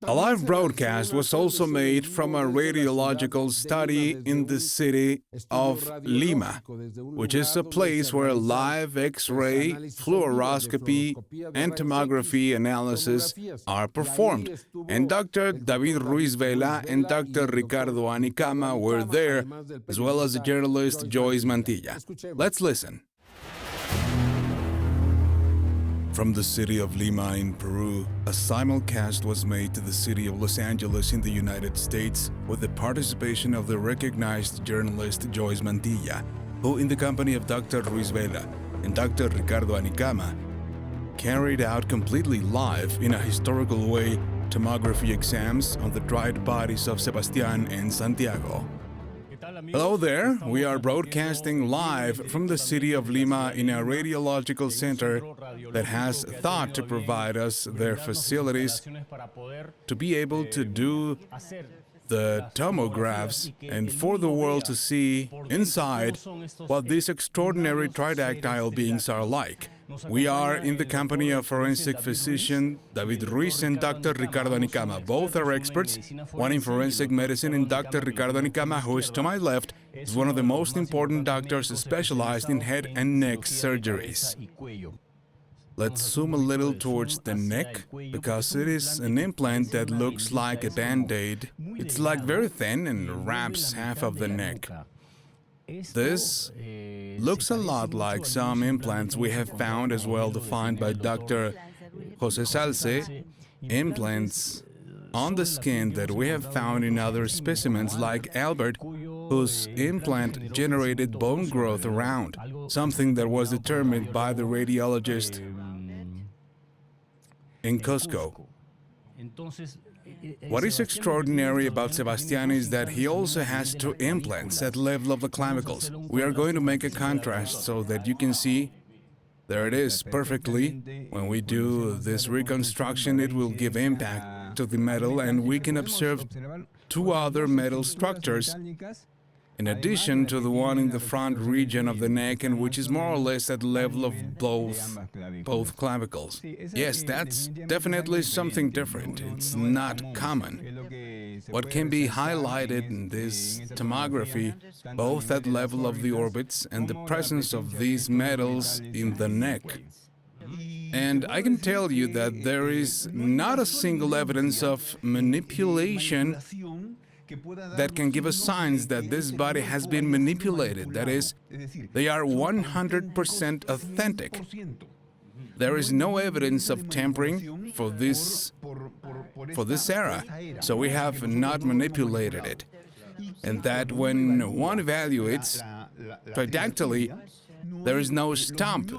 A live broadcast was also made from a radiological study in the city of Lima, which is a place where live X-ray, fluoroscopy, and tomography analysis are performed. And Dr. David Ruiz Vela and Dr. Ricardo Anicama were there, as well as the journalist Joyce Mantilla. Let's listen. From the city of Lima in Peru, a simulcast was made to the city of Los Angeles in the United States with the participation of the recognized journalist Joyce Mantilla, who, in the company of Dr. Ruiz Vela and Dr. Ricardo Anicama, carried out completely live, in a historical way, tomography exams on the dried bodies of Sebastian and Santiago. Hello there, we are broadcasting live from the city of Lima in a radiological center that has thought to provide us their facilities to be able to do the tomographs and for the world to see inside what these extraordinary tridactyl beings are like. We are in the company of forensic physician David Ruiz and Dr. Ricardo Anicama. Both are experts, one in forensic medicine, and Dr. Ricardo Anicama, who is to my left, is one of the most important doctors specialized in head and neck surgeries. Let's zoom a little towards the neck, because it is an implant that looks like a band-aid. It's like very thin and wraps half of the neck. This looks a lot like some implants we have found as well defined by Dr. Jose Salce, implants on the skin that we have found in other specimens like Albert, whose implant generated bone growth around, something that was determined by the radiologist in Cusco. What is extraordinary about Sebastian is that he also has two implants at level of the clavicles. We are going to make a contrast so that you can see. There it is, perfectly. When we do this reconstruction, it will give impact to the metal, and we can observe two other metal structures in addition to the one in the front region of the neck, and which is more or less at the level of both clavicles. Yes, that's definitely something different. It's not common. What can be highlighted in this tomography, both at level of the orbits and the presence of these metals in the neck. And I can tell you that there is not a single evidence of manipulation that can give us signs that this body has been manipulated. That is, they are 100% authentic. There is no evidence of tampering for this era, so we have not manipulated it. And that when one evaluates tridactyly, there is no stump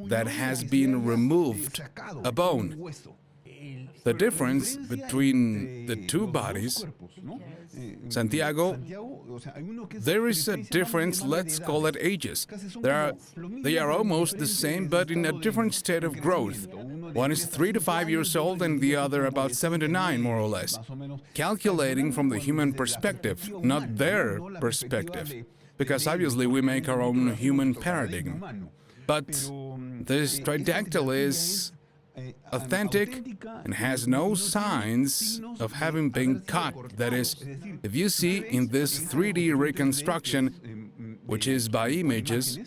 that has been removed, a bone. The difference between the two bodies, Santiago, there is a difference, let's call it ages. They are almost the same, but in a different state of growth. One is 3 to 5 years old and the other about 7 to 9, more or less. Calculating from the human perspective, not their perspective, because obviously we make our own human paradigm. But this tridactyl is authentic and has no signs of having been cut. That is, if you see in this 3D reconstruction, which is by images,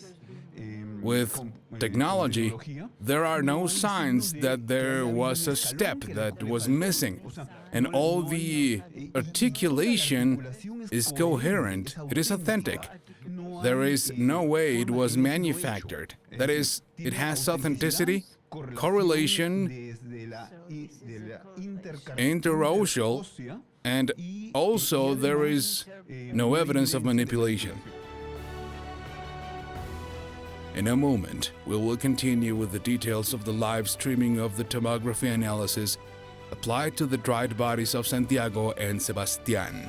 with technology, there are no signs that there was a step that was missing. And all the articulation is coherent. It is authentic. There is no way it was manufactured. That is, it has authenticity, correlation, interosseal, and also there is no evidence of manipulation. In a moment, we will continue with the details of the live streaming of the tomography analysis applied to the dried bodies of Santiago and Sebastian.